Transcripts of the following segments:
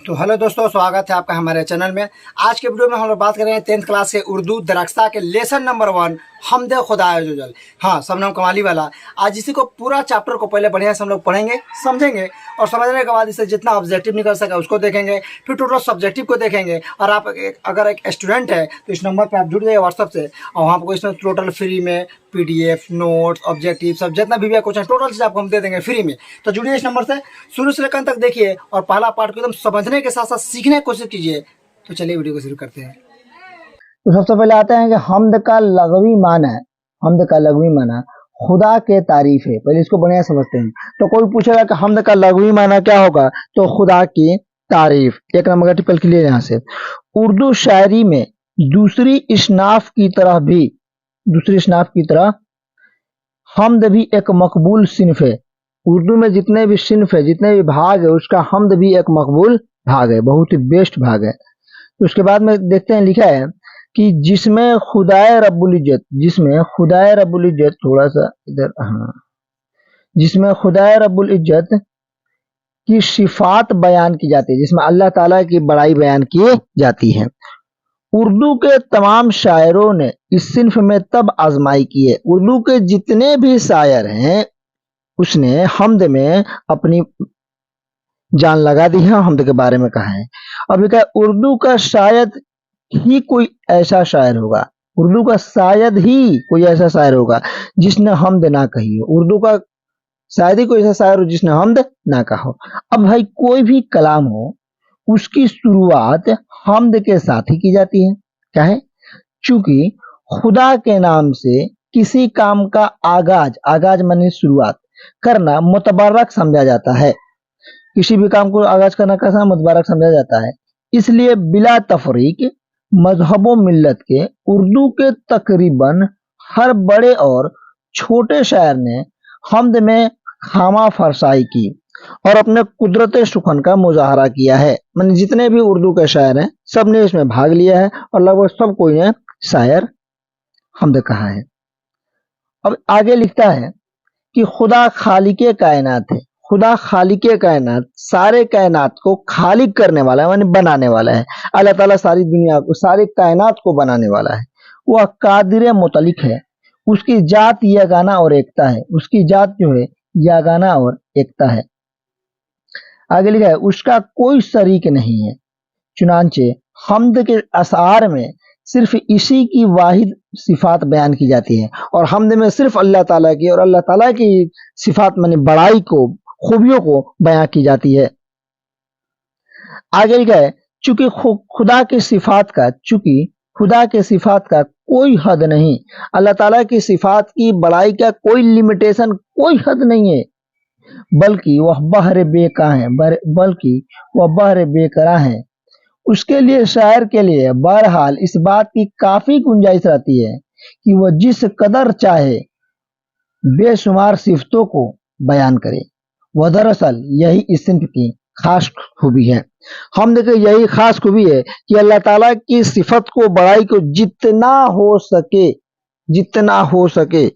तो हेलो दोस्तों, स्वागत है आपका हमारे चैनल में। आज के वीडियो में हम लोग बात कर रहे हैं 10th क्लास के उर्दू दरख्ता के लेसन नंबर 1 हमदे खुदा अज़्ज़वजल। हाँ, सबनाम कमाली वाला। आज इसी को पूरा चैप्टर को पहले बढ़िया से हम लोग पढ़ेंगे, समझेंगे और समझने के बाद इसे जितना ऑब्जेक्टिव निकल सका उसको देखेंगे, फिर टोटल सब्जेक्टिव को देखेंगे। और आप अगर एक स्टूडेंट है तो इस नंबर पर आप जुड़ जाइए व्हाट्सअप से, और वहाँ पर इसमें टोटल फ्री में PDF, नोट्स, ऑब्जेक्टिव सब जितना भी क्वेश्चन टोटल चीज़ आपको हम दे देंगे फ्री में। तो जुड़िए इस नंबर से, शुरू से लेकर अंत तक देखिए और पहला पार्ट को एकदम समझने के साथ साथ सीखने की कोशिश कीजिए। तो चलिए वीडियो को शुरू करते हैं। तो सबसे पहले आते हैं कि हमद का लग़वी माना है। हमद का लग़वी माना खुदा के तारीफ है। पहले इसको बढ़िया समझते हैं। तो कोई पूछेगा कि हमद का लग़वी माना क्या होगा, तो खुदा की तारीफ। एक नंबर का टिप्पणी के लिए यहाँ से उर्दू शायरी में दूसरी इस्नाफ की तरह हमद भी एक मकबूल सिन्फ है। उर्दू में जितने भी सिन्फ है, जितने भी भाग है, उसका हमद भी एक मकबूल भाग है, बहुत ही बेस्ट भाग है। तो उसके बाद में देखते हैं, लिखा है कि जिसमें खुदाए रब्बुल इज्जत थोड़ा सा इधर, हाँ, जिसमें खुदाए रब्बुल इज्जत की सिफात बयान की जाती है, जिसमें अल्लाह ताला की बड़ाई बयान की जाती है। उर्दू के तमाम शायरों ने इस सिन्फ में तब आजमाई की है। उर्दू के जितने भी शायर हैं उसने हमद में अपनी जान लगा दी है, हमद के बारे में कहा है। अब लिखा है उर्दू का शायद ही कोई ऐसा शायर होगा, उर्दू का शायद ही कोई ऐसा शायर होगा जिसने हमद ना कही हो। उर्दू का शायद ही कोई ऐसा शायर हो जिसने हमद ना कहा हो। अब भाई कोई भी कलाम हो, उसकी शुरुआत हमद के साथ ही की जाती है। क्या है? चूंकि खुदा के नाम से किसी काम का आगाज माने शुरुआत करना मुतबर्रक समझा जाता है। किसी भी काम को आगाज करना कैसा मुतबर्रक समझा जाता है। इसलिए बिला तफरीक मजहब व मिल्लत के उर्दू के तकरीबन हर बड़े और छोटे शायर ने हमद में खामा फरसाई की और अपने कुदरत सुखन का मुजाहरा किया है। मैंने जितने भी उर्दू के शायर हैं सब ने इसमें भाग लिया है और लगभग सब कोई ने शायर हमद कहा है। अब आगे लिखता है कि खुदा खालिके कायनात है। खुदा खालिके कायनात, सारे कायनात को खालिक करने वाला है, माने बनाने वाला है। अल्लाह ताला सारी दुनिया को, सारी कायनात को बनाने वाला है। वह कादिर मुतलिक है। उसकी जात यगाना और एकता है। उसकी जात जो है यगाना और एकता है। आगे लिखा है उसका कोई शरीक नहीं है। चुनांचे हमद के अशार में सिर्फ इसी की वाहिद सिफात बयान की जाती है और हमद में सिर्फ अल्लाह ताला की और अल्लाह ताला की सिफात माने बड़ाई को, खूबियों को बयान की जाती है। आगे लिखा है चूंकि खुदा के सिफात का कोई हद नहीं। अल्लाह ताला की सिफात की बड़ाई का कोई लिमिटेशन, कोई हद नहीं है, बल्कि वह बहर बेकरां है। उसके लिए शायर के लिए बहरहाल इस बात की काफी गुंजाइश रहती है कि वह जिस कदर चाहे बेशुमार सिफतों को बयान करे। वह दरअसल यही इस सिन्फ की खास खूबी है। हम देखें यही खास खूबी है कि अल्लाह ताला की सिफत को, बड़ाई को जितना हो सके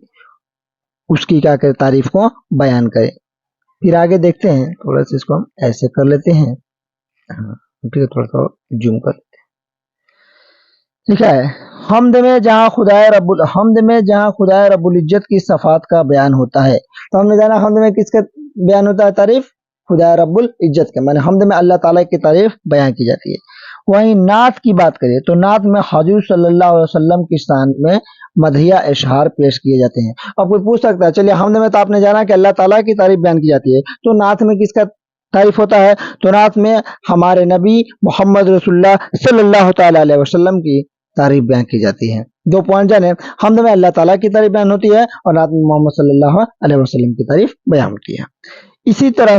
उसकी क्या करे, तारीफ को बयान करे। फिर आगे देखते हैं, थोड़ा सा इसको हम ऐसे कर लेते हैं, हाँ ठीक है, थोड़ा सा जूम कर लेते हैं। लिखा है हमद में जहाँ खुदाए रब्बुल इज्जत की सफात का बयान होता है। तो हमने जाना हमद में किसका बयान होता है, तारीफ खुदाए रब्बुल इज्जत के, माने हमद में अल्लाह ताला की तारीफ बयान की जाती है। वहीं नात की बात करें तो नात में हजूर सल्लल्लाहु अलैहि वसल्लम की शान में मदहिया इशहार पेश किए जाते हैं। अब कोई पूछ सकता है, चलिए हमद में तो आपने जाना कि अल्लाह ताला की तारीफ बयान की जाती है, तो नात में किसका तारीफ होता है? तो नात में हमारे नबी मोहम्मद रसूलुल्लाह सल्लल्लाहु ताला अलैहि वसल्लम की तारीफ बयान की जाती है। 2 पॉइंट जाने, हमद में अल्लाह ताला की तारीफ बयान होती है और नात में मोहम्मद सल्लल्लाहु अलैहि वसल्लम की तारीफ बयान होती है। इसी तरह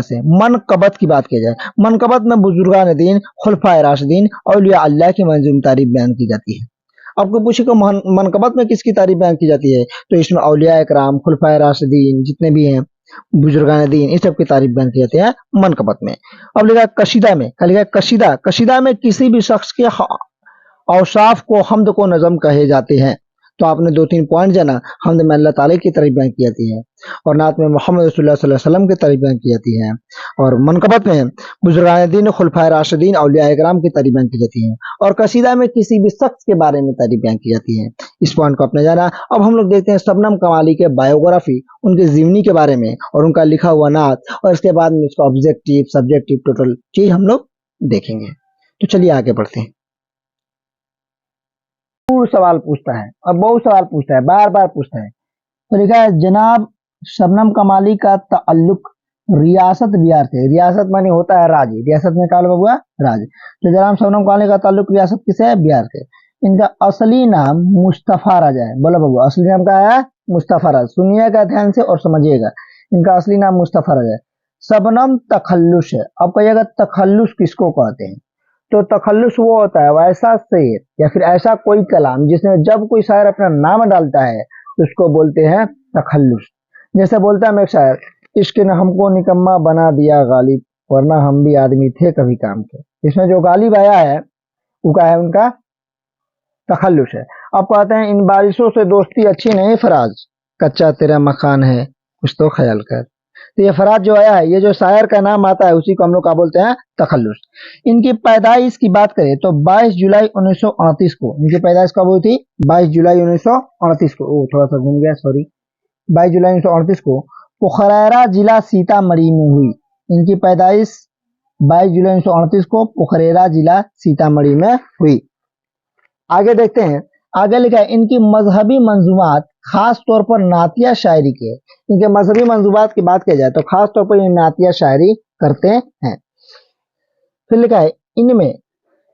से मनकबत की बात की जाए, मनकबत में बुजुर्गान दीन, खुलफाए राशिदीन, औलिया अल्लाह की मंजूम तारीफ बयान की जाती है। आपको पूछेगा मनकबत में किसकी तारीफ बयान की जाती है, तो इसमें औलिया इकराम, खुलफाए राशिदीन जितने भी हैं, बुजुर्गान दीन, इस सब की तारीफ बयान की जाती है मनकबत में। अब लिखा कशीदा में, कशीदा में किसी भी शख्स के औसाफ को हमद को नज़म कहे जाते हैं। तो तो आपने 2-3 पॉइंट जाना। हमद में अल्लाह ताला की तारीफ बयान की जाती है और नात में मोहम्मद रसूलुल्लाह सल्लल्लाहु अलैहि वसल्लम की तारीफ बयान की जाती है और मनकबत में बुजुर्गान दीन खुलफाए राशिदीन औलिया इकराम की तारीफ बयान की जाती है और कसीदा में किसी भी शख्स के बारे में तारीफ बयान की जाती है। इस पॉइंट को अपने जाना। अब हम लोग देखते हैं शबनम कमाली के बायोग्राफी, उनकी जीवनी के बारे में और उनका लिखा हुआ नात और इसके बाद में उसका ऑब्जेक्टिव सब्जेक्टिव टोटल चीज हम लोग देखेंगे। तो चलिए आगे बढ़ते हैं। सवाल पूछता है और बहुत सवाल पूछता है, बार बार पूछता है। तो लिखा है जनाब शबनम कमाली का ताल्लुक रियासत बिहार से। रियासत माने होता है राज्य, रियासत में क्या हुआ राज्य। तो जनाब शबनम कमाली का ताल्लुक रियासत किसे है? बिहार से। इनका असली नाम मुस्तफा राजा है। बोलो बाबू असली नाम क्या है? मुस्तफा राजा। सुनिएगा ध्यान से और समझिएगा, इनका असली नाम मुस्तफा राजा है। शबनम तखल्लुस है। अब कहिएगा तखल्लुस किसको कहते हैं? तो तखल्लुस वो होता है वैसा शेर या फिर ऐसा कोई कलाम जिसमें जब कोई शायर अपना नाम डालता है तो उसको बोलते हैं तखल्लुस। जैसे बोलता है मैं शायर, इश्क ने हमको निकम्मा बना दिया गालिब, वरना हम भी आदमी थे कभी काम के। इसमें जो गालिब आया है वो क्या है? उनका तखल्लुस है। अब कहते हैं इन बारिशों से दोस्ती अच्छी नहीं फराज, कच्चा तेरा मकान है कुछ तो ख्याल कर। तो ये फराज जो आया है, ये जो शायर का नाम आता है उसी को हम लोग क्या बोलते हैं? तखल्लुस। इनकी पैदाइश की बात करें तो 22 जुलाई 1938 को इनकी पैदाइश कब हुई थी? 22 जुलाई 1938 को। ओ थोड़ा सा घूम गया, सॉरी। 22 जुलाई 1938 को पोखरेरा जिला सीतामढ़ी में हुई। इनकी पैदाइश 22 जुलाई 1938 को पोखरेरा जिला सीतामढ़ी में हुई। आगे देखते हैं, आगे लिखा है इनकी मजहबी मंजूमात खास तौर पर नातिया शायरी के। इनके मजहबी मंजूमात की बात की जाए तो खास तौर पर ये नातिया शायरी करते हैं। फिर लिखा है इनमें,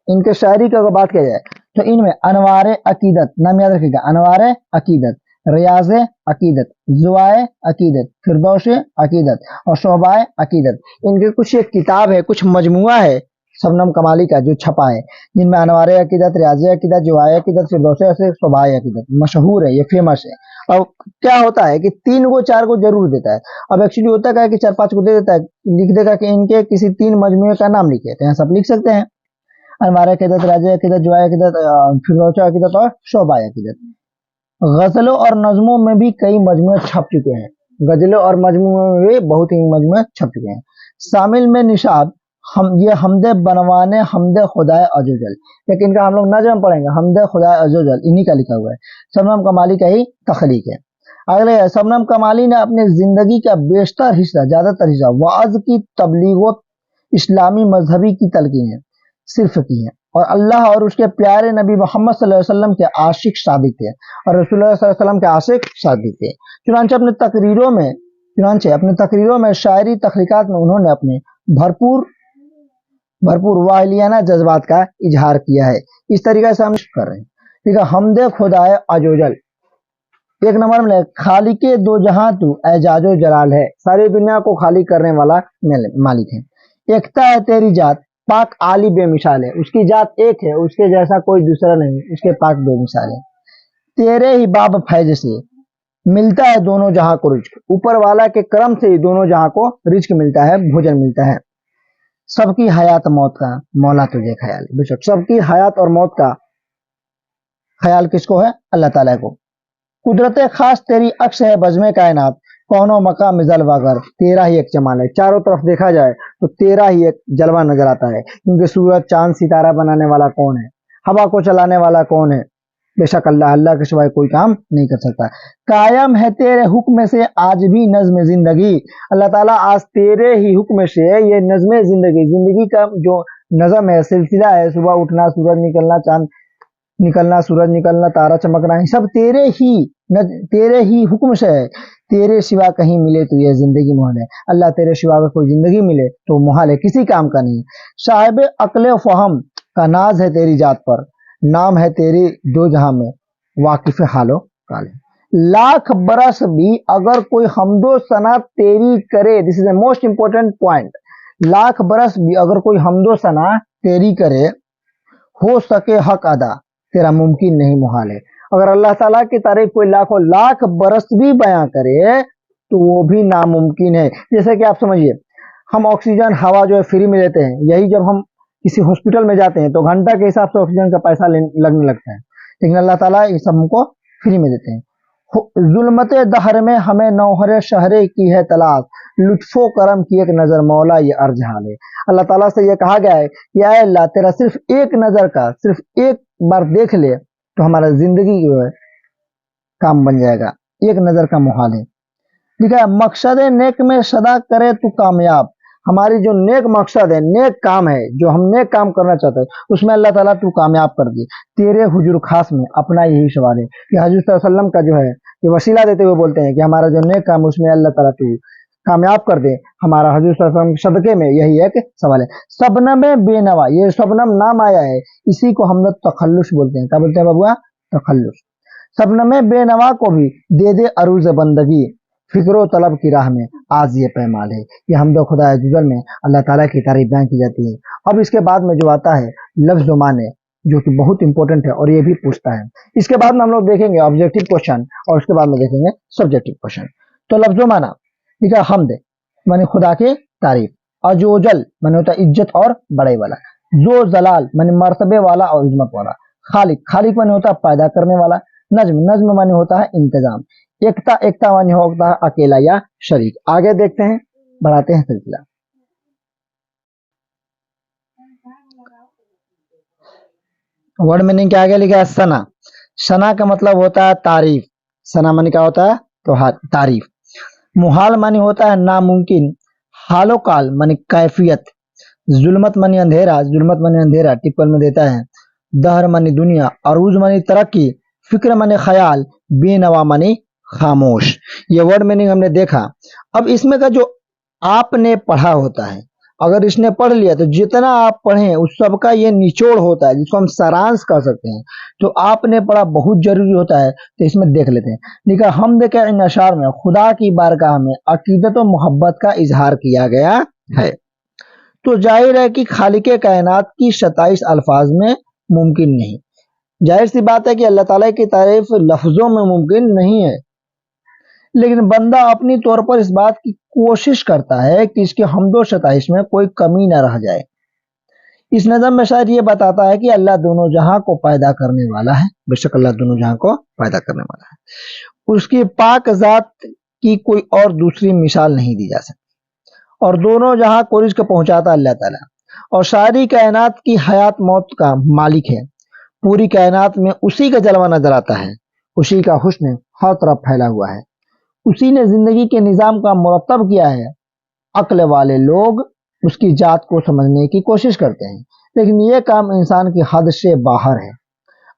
इनके शायरी की अगर बात की जाए तो इनमें अनवारे अकीदत, नाम याद रखिएगा, अनवारे अकीदत, रियाज़े अकीदत, जुआए अकीदत, फिरदौशे अकीदत और शोबाए अकीदत, इनकी कुछ एक किताब है, कुछ मजमुआ है शबनम कमाली का जो छपा है, जिनमें अनवारे अकीदत, रियाज़े अकीदत, जुआए अकीदत, फिरदौशे से शोबाए अकीदत मशहूर है, ये फेमस है। अब क्या होता है कि 3 को 4 को जरूर देता है। अब एक्चुअली होता क्या है कि 4-5 को दे देता है, लिख देगा कि इनके किसी 3 मजमुए का नाम लिखे, तो यहाँ सब लिख सकते हैं, अनवारे अकीदत, रियाज़े अकीदत, जुआए अकीदत, फिरदौशे अकीदत और शोबाए अकीदत। गजलों और नज्मों में भी कई मजमुए छप चुके हैं, गजलों और मजमुओं में भी बहुत ही मजमुए छप चुके हैं। शामिल में निशाद हम ये हमदे बनवाने हमदे खुदाए अज़ोजल, लेकिन इनका हम लोग नज़म पढ़ेंगे, हमदे खुदाए अज़ोजल इन्हीं का लिखा हुआ है, शबनम कमाली का ही तख्लीक है। अगले शबनम कमाली ने अपनी जिंदगी का बेशतर हिस्सा, ज्यादातर हिस्सा वाज की तबलीग, इस्लामी मजहबी की तलकीन सिर्फ की है और अल्लाह और उसके प्यारे नबी मोहम्मद सल्लल्लाहु अलैहि वसल्लम के आशिक सादिक थे और रसूलुल्लाह सल्लल्लाहु अलैहि वसल्लम के आशिक सादिक थे। चुनांचे अपने तकरीरों में शायरी तख्लीकात में उन्होंने अपने भरपूर वाहिलियाना जज्बात का इजहार किया है। इस तरीके से हम कर रहे हैं, ठीक है। हमदे खुदाए अजोजल, एक नंबर में खालिके दो जहां तू एजाजो जलाल है, सारी दुनिया को खाली करने वाला मालिक है। एकता है तेरी जात पाक आली बेमिसाल है, उसकी जात एक है, उसके जैसा कोई दूसरा नहीं, उसके पाक बेमिसाल है। तेरे ही बाब फैज से मिलता है दोनों जहां को रिज्क, ऊपर वाला के करम से ही दोनों जहां को रिज्क मिलता है, भोजन मिलता है। सबकी हयात मौत का मौला तुझे ख्याल है, बेशक सबकी हयात और मौत का ख्याल किसको है? अल्लाह ताला को। कुदरत खास तेरी अक्स है बज़्मे कायनात, कौनो मका मिजल वगर, तेरा ही एक जमाल है। चारों तरफ देखा जाए तो तेरा ही एक जलवा नजर आता है, क्योंकि सूरज चांद सितारा बनाने वाला कौन है? हवा को चलाने वाला कौन है? बेशक अल्लाह, अल्लाह के सिवाय कोई काम नहीं कर सकता। कायम है तेरे हुक्म से आज भी नज्म जिंदगी, अल्लाह ताला आज तेरे ही हुक्म से ये नज्म जिंदगी, जिंदगी का जो नज़म है, सिलसिला है, सुबह उठना, सूरज निकलना, चांद निकलना, सूरज निकलना, तारा चमकना, सब तेरे ही हुक्म से है। तेरे सिवा कहीं मिले तो ये जिंदगी मुहाल है, अल्लाह तेरे सिवा अगर कोई जिंदगी मिले तो मुहाल है, किसी काम का नहीं। साहिब अक्ल फहम का नाज है तेरी जात पर, नाम है तेरी दो जहां में वाकिफ हालो काले। लाख बरस भी अगर कोई हमदो सना तेरी करे, this is the most important point, lakh बरस भी अगर कोई हमदो सना तेरी करे, हो सके हक अदा तेरा मुमकिन नहीं मुहाल है। अगर अल्लाह ताला की तारीफ कोई लाखों लाख बरस भी बयां करे तो वो भी नामुमकिन है। जैसे कि आप समझिए, हम ऑक्सीजन हवा जो है फ्री में लेते हैं, यही जब हम किसी हॉस्पिटल में जाते हैं तो घंटा के हिसाब से ऑक्सीजन का पैसा लगने लगता है, लेकिन अल्लाह ताला इस सबको फ्री में देते हैं। जुल्मत दहर में हमें नौहरे शहरे की है तलाश, लुत्फो करम की एक नजर मौला ये अर्ज हाल है। अल्लाह ताला से ये कहा गया है कि आए अल्लाह तेरा सिर्फ एक नजर का, सिर्फ एक बार देख ले तो हमारा जिंदगी जो है काम बन जाएगा, एक नजर का मुहाल है। लिखा है मकसद नेक में सदा करे तू कामयाब, हमारी जो नेक मकसद है, नेक काम है, जो हम नेक काम करना चाहते हैं, उसमें अल्लाह ताला तू कामयाब कर दे। तेरे हुजूर खास में अपना यही सवाल है कि हजूर सल्लल्लाहु अलैहि वसल्लम का जो है ये वसीला देते हुए बोलते हैं कि हमारा जो नेक काम उसमें अल्लाह ताला तू कामयाब कर दे हमारा। हजूर सल्लल्लाहु अलैहि वसल्लम के सदके में यही एक सवाल है। सबनम बेनवा, ये सबनम नाम आया है, इसी को हम लोग तखल्लुस बोलते हैं। क्या बोलते हैं बबुआ? तखल्लुस। सबनम बेनवा को भी दे दे अरूज बंदगी, फिक्रो तलब की राह में आज ये पैमाल है। ये हमदो खुदा जुगल में अल्लाह ताला की तारीफ बयान की जाती है। अब इसके बाद में जो आता है लफ्ज माने, जो कि बहुत इंपॉर्टेंट है और ये भी पूछता है। इसके बाद में हम लोग देखेंगे ऑब्जेक्टिव क्वेश्चन और उसके बाद में देखेंगे सब्जेक्टिव क्वेश्चन। तो लफ्जो माना, ठीक है, हमद माने खुदा की तारीफ, अजोजल माने होता है इज्जत और बड़े वाला, जो जलाल माने मर्तबे वाला और इज्जत वाला, खालिक खालिक माने होता है पैदा करने वाला, नज्म नज्म माने होता है इंतजाम, एकता एकता माने होता है अकेला या शरीक। आगे देखते हैं, बढ़ाते हैं सिलसिला। वर्ड मीनिंग क्या आगे लिखा है? सना। सना का मतलब होता है तारीफ। सना माने क्या होता है? तो तारीफ। मुहाल माने होता है नामुमकिन, हालो काल माने कैफियत, जुल्मत माने अंधेरा, जुल्मत माने अंधेरा टिप्पण में देता है, दहर माने दुनिया, अरूज माने तरक्की, फिक्र माने ख्याल, बेनवा माने खामोश। ये वर्ड मीनिंग हमने देखा। अब इसमें का जो आपने पढ़ा होता है, अगर इसने पढ़ लिया तो जितना आप पढ़े उस सबका ये निचोड़ होता है, जिसको हम सारांश कह सकते हैं। तो आपने पढ़ा बहुत जरूरी होता है, तो इसमें देख लेते हैं। लिखा हम देखे इन अशार में खुदा की बारगाह में अकीदत और मोहब्बत का इजहार किया गया है। तो जाहिर है कि खालिक कायनात की 27 अल्फाज में मुमकिन नहीं। जाहिर सी बात है कि अल्लाह ताला की तारीफ लफ्जों में मुमकिन नहीं है, लेकिन बंदा अपनी तौर पर इस बात की कोशिश करता है कि इसके हमदो सताइश में कोई कमी न रह जाए। इस नज़म में शायद ये बताता है कि अल्लाह दोनों जहां को पैदा करने वाला है, बेशक अल्लाह दोनों जहां को पैदा करने वाला है, उसकी पाक जात की कोई और दूसरी मिसाल नहीं दी जा सकती, और दोनों जहां को रिज़्क पहुंचाता अल्लाह ताला, और सारी कायनात की हयात मौत का मालिक है। पूरी कायनात में उसी का जलवा नजर आता है, उसी का हुस्न हर तरफ फैला हुआ है, उसी ने जिंदगी के निजाम का मुरतब किया है। अक्ल वाले लोग उसकी जात को समझने की कोशिश करते हैं, लेकिन ये काम इंसान की हद से बाहर है।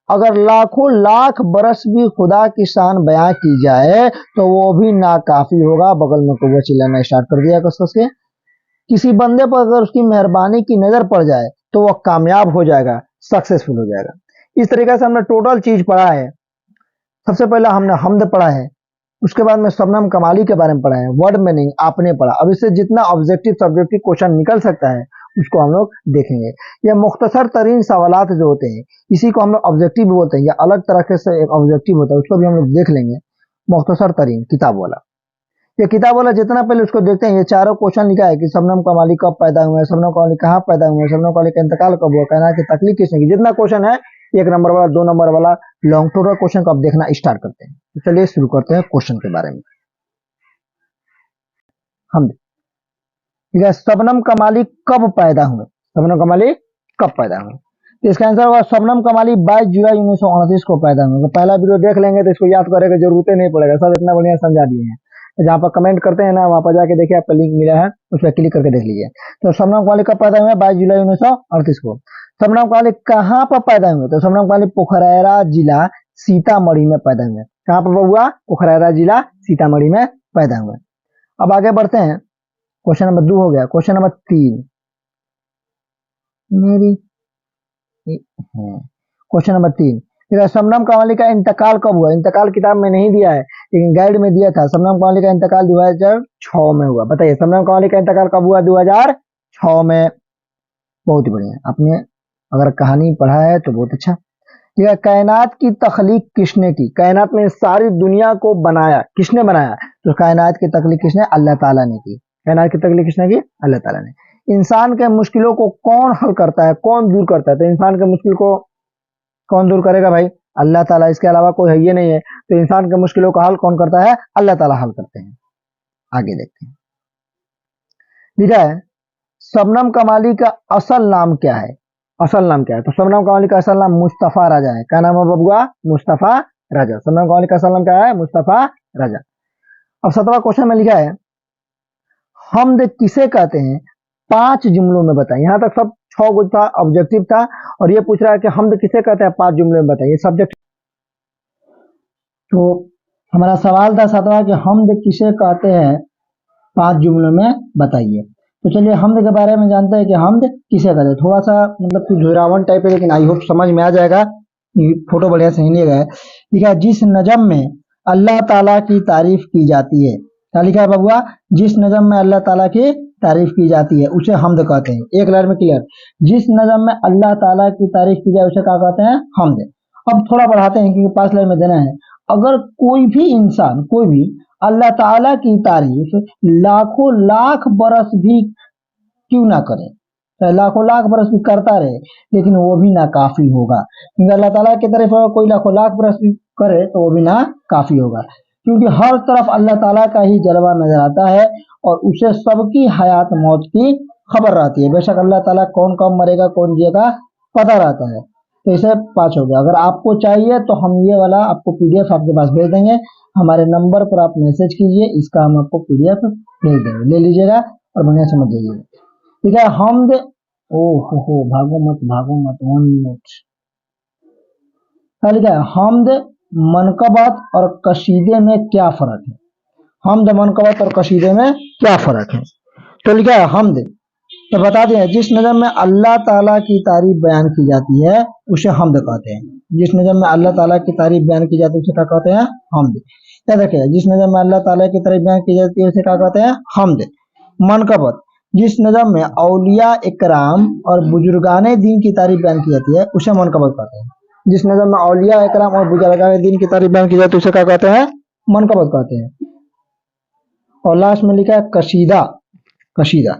अगर लाखों लाख बरस भी खुदा की शान बयां की जाए तो वो भी नाकाफी होगा। बगल में कौवा चिल्लाना स्टार्ट कर दिया कस के। किसी बंदे पर अगर उसकी मेहरबानी की नजर पड़ जाए तो वह कामयाब हो जाएगा, सक्सेसफुल हो जाएगा। इस तरीके से हमने टोटल चीज पढ़ा है। सबसे पहले हमने हमद पढ़ा है, उसके बाद में शबनम कमाली के बारे में पढ़ा है, वर्ड मीनिंग आपने पढ़ा। अब इससे जितना ऑब्जेक्टिव सब्जेक्टिव क्वेश्चन निकल सकता है उसको हम लोग देखेंगे। यह मुख्तसर तरीन सवालात जो होते हैं इसी को हम लोग ऑब्जेक्टिव भी बोलते हैं, या अलग तरह से एक ऑब्जेक्टिव होता है, उसको भी हम लोग देख लेंगे। मुख्तसर तरीन किताब वाला, ये किताब वाला जितना पहले उसको देखते हैं। ये चारों क्वेश्चन लिखा है कि शबनम कमाली कब पैदा हुए, शबनम कमाली कहाँ पैदा हुए, शबनम कमाली का इंतकाल कब हुआ, कायनात की तख्लीक किसने की। जितना क्वेश्चन है, एक नंबर वाला, 2 नंबर वाला, लॉन्ग टोटल क्वेश्चन को अब देखना स्टार्ट करते हैं। तो चलिए शुरू करते हैं क्वेश्चन के बारे में। हम शबनम कमाली कब पैदा हुए, शबनम कमाली कब पैदा हुए? तो इसका आंसर होगा शबनम कमाली 22 जुलाई 1929 को पैदा हुए। तो पहला वीडियो देख लेंगे तो इसको याद करने की जरूरत नहीं पड़ेगा, सब इतना बढ़िया समझा दिए हैं। जहाँ पर कमेंट करते हैं ना, वहां पर जाके देखिए, आपका लिंक मिला है, उस पर क्लिक करके देख लीजिए। तो शबनम कमाली कब पैदा हुए? 22 जुलाई 1938 को। शबनम कमाली कहाँ पर पैदा हुए? तो शबनम कमाली पोखरारा जिला सीतामढ़ी में पैदा हुए। कहाँ पर हुआ? पोखरारा जिला सीतामढ़ी में पैदा हुए। अब आगे बढ़ते हैं, क्वेश्चन नंबर 2 हो गया। क्वेश्चन नंबर 3 मेरी क्वेश्चन नंबर 3, शबनम कमाली का इंतकाल कब हुआ? इंतकाल किताब में नहीं दिया है, लेकिन गाइड में दिया था। शबनम कमाली का इंतकाल 2006 में हुआ। बताइए शबनम कमाली का इंतकाल कब हुआ? 2006 में। बहुत ही बढ़िया, आपने अगर कहानी पढ़ा है तो बहुत अच्छा। यह कायनात की तख्लीक किसने की? कायनात में सारी दुनिया को बनाया, किसने बनाया? तो कायनात की तख्लीक किसने? अल्लाह ताला ने की। कायनात की तख्लीक किसने की? अल्लाह ताला ने। इंसान के मुश्किलों को कौन हल करता है, कौन दूर करता है? तो इंसान के मुश्किल को कौन दूर करेगा भाई? अल्लाह ताला, इसके अलावा कोई है ये नहीं है। तो इंसान के मुश्किलों का हल कौन करता है? अल्लाह ताला हल करते हैं। आगे देखते हैं, लिखा है शबनम कमाली का असल नाम क्या है? असल नाम क्या है? तो शबनम कमाली का असल नाम मुस्तफा रजा है। क्या नाम है बबुआ? मुस्तफा रजा। शबनम कमाली का असल नाम क्या है? मुस्तफा रजा। अब 17वां क्वेश्चन में लिखा है हमद किसे कहते हैं? 5 जुमलों में बताइए। यहाँ तक सब 6 कुछ था, ऑब्जेक्टिव था, और ये पूछ रहा है कि हमद किसे कहते हैं? 5 जुमलों में बताइए, सब्जेक्ट। तो हमारा सवाल था 7वां कि हमद किसे कहते हैं? 5 जुमलों में बताइए। तो चलिए हमद के बारे में जानते हैं कि हमद किसे कहते हैं। थोड़ा सा मतलब कि झुरावन टाइप है, लेकिन आई होप समझ में आ जाएगा। फोटो बढ़िया से नहीं लिया गया है। लिखा है जिस नजम में अल्लाह ताला की तारीफ की जाती है। क्या लिखा है बबुआ? जिस नजम में अल्लाह ताला की तारीफ की जाती है उसे हमद कहते हैं। एक लाइन में क्लियर। जिस नजम में अल्लाह ताला की तारीफ की जाए उसे क्या कहते हैं? हमद। अब थोड़ा बढ़ाते हैं क्योंकि 5 लाइन में देना है। अगर कोई भी इंसान, कोई भी अल्लाह ताला की तारीफ लाखों लाख बरस भी क्यों ना करे, चाहे लाखों लाख बरस भी करता रहे, लेकिन वो भी ना काफी होगा। क्योंकि अल्लाह ताला की तारीफ अगर कोई लाखों लाख बरस भी करे तो वो भी ना काफी होगा, क्योंकि हर तरफ अल्लाह ताला का ही जलवा नजर आता है और उसे सबकी हयात मौत की खबर रहती है। बेशक अल्लाह ताला कौन कब मरेगा कौन जिएगा पता रहता है। तो इसे 5 हो गया। अगर आपको चाहिए तो हम ये वाला आपको पीडीएफ आपके पास भेज देंगे। हमारे नंबर पर आप मैसेज कीजिए, इसका हम आपको पीडीएफ भेज देंगे, ले लीजिएगा और बढ़िया समझ जाइएगा। ठीक है। हमद, ओ हो भागो मत 1 मिनट। क्या लिखा है? हमद, मनकबत और कसीदे में क्या फर्क है? हमद, मनकबत और कसीदे में क्या फर्क है? तो लिखा है हमद, तो बता दें जिस नज़म में अल्लाह ताला की तारीफ बयान की जाती है उसे हमद कहते हैं। जिस नज़म में अल्लाह ताला की तारीफ बयान की जाती है उसे क्या कहते हैं? हमद। याद रखिए, जिस नज़म में अल्लाह ताला की तारीफ बयान की जाती है उसे क्या कहते हैं? हमद। मनकबत, जिस नज़म में औलिया इकराम और बुजुर्गाने दीन की तारीफ बयान की जाती है उसे मनकबत कहते हैं। जिस नज़म में औलिया इकराम और बुजुर्गाने दीन की तारीफ बयान की जाती है उसे क्या कहते हैं? मनकबत कहते हैं। और लास्ट में लिखा है कशीदा। कशीदा,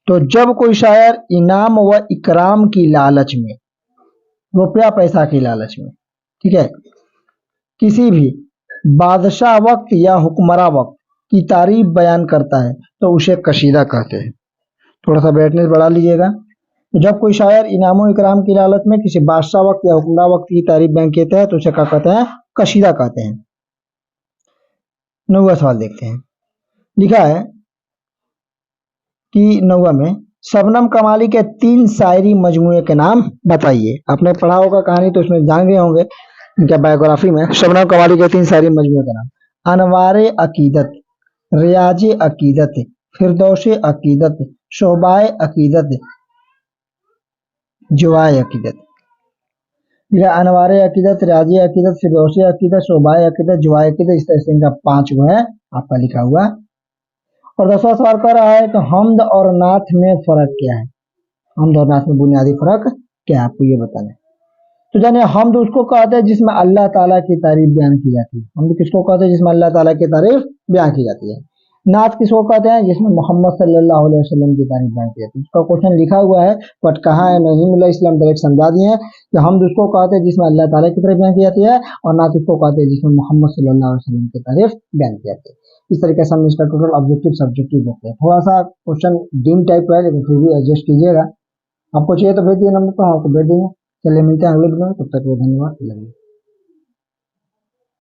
तो जब कोई शायर इनाम व इकराम की लालच में, रुपया पैसा की लालच में, ठीक है, किसी भी बादशाह वक्त या हुक्मरां वक्त की तारीफ बयान करता है तो उसे कशीदा कहते हैं। थोड़ा सा ब्राइटनेस बढ़ा लीजिएगा। तो जब कोई शायर इनाम व इकराम की लालच में किसी बादशाह वक्त या हुक्मरां वक्त की तारीफ बयान करता है तो उसे क्या कहते हैं? कशीदा कहते हैं। 9वां सवाल देखते हैं। लिखा है कि 9वां में शबनम कमाली के 3 शायरी मजमूए के नाम बताइए। आपने पढ़ा होगा कहानी तो उसमें जान गए होंगे इनका बायोग्राफी में। शबनम कमाली के 3 शायरी मजमूए के नाम: अनवारे अकीदत, रियाज अकीदत, फिरदौस अकीदत, शोबाए अकीदत, जुआए अकीदत। यह अनवारे अकीदत, रियाज अकीदत, फिरदौस अकीदत, शोबाए अकीदत, जुआए अकीदत, इस तरह से इनका 5 गो है आपका लिखा हुआ। और 10वां सवाल कर रहा है कि हमद और नाथ में फर्क क्या है? हमद और नाथ में बुनियादी फर्क क्या है आपको ये बताना है। तो जानिए, हमद उसको कहते हैं जिसमें अल्लाह ताला की तारीफ बयान की जाती है। हमद किसको कहते हैं? जिसमें अल्लाह ताला की तारीफ बयान की जाती है। नाथ किसको कहते हैं? जिसमें मोहम्मद सल्लल्लाहु अलैहि वसल्लम की तारीफ बयान की जाती है। उसका क्वेश्चन लिखा हुआ है बट कहाँ है नहीं मिला, इसलिए हम डायरेक्ट समझा दिए हैं कि हमद उसको कहते हैं जिसमें अल्लाह ताला की तारीफ बयान की जाती है और नाथ उसको कहते हैं जिसमें मोहम्मद सल्लल्लाहु अलैहि वसल्लम की तारीफ बयान की जाती है। इस तरीके से हम इसका टोटल ऑब्जेक्टिव सब्जेक्टिव देखते हैं। थोड़ा सा क्वेश्चन डीम टाइप का है लेकिन फिर भी एडजस्ट कीजिएगा। आपको चाहिए तो भेज दिए नंबर पर, आपको भेज देंगे। चलिए मिलते हैं अगले वीडियो में, तब तक धन्यवाद।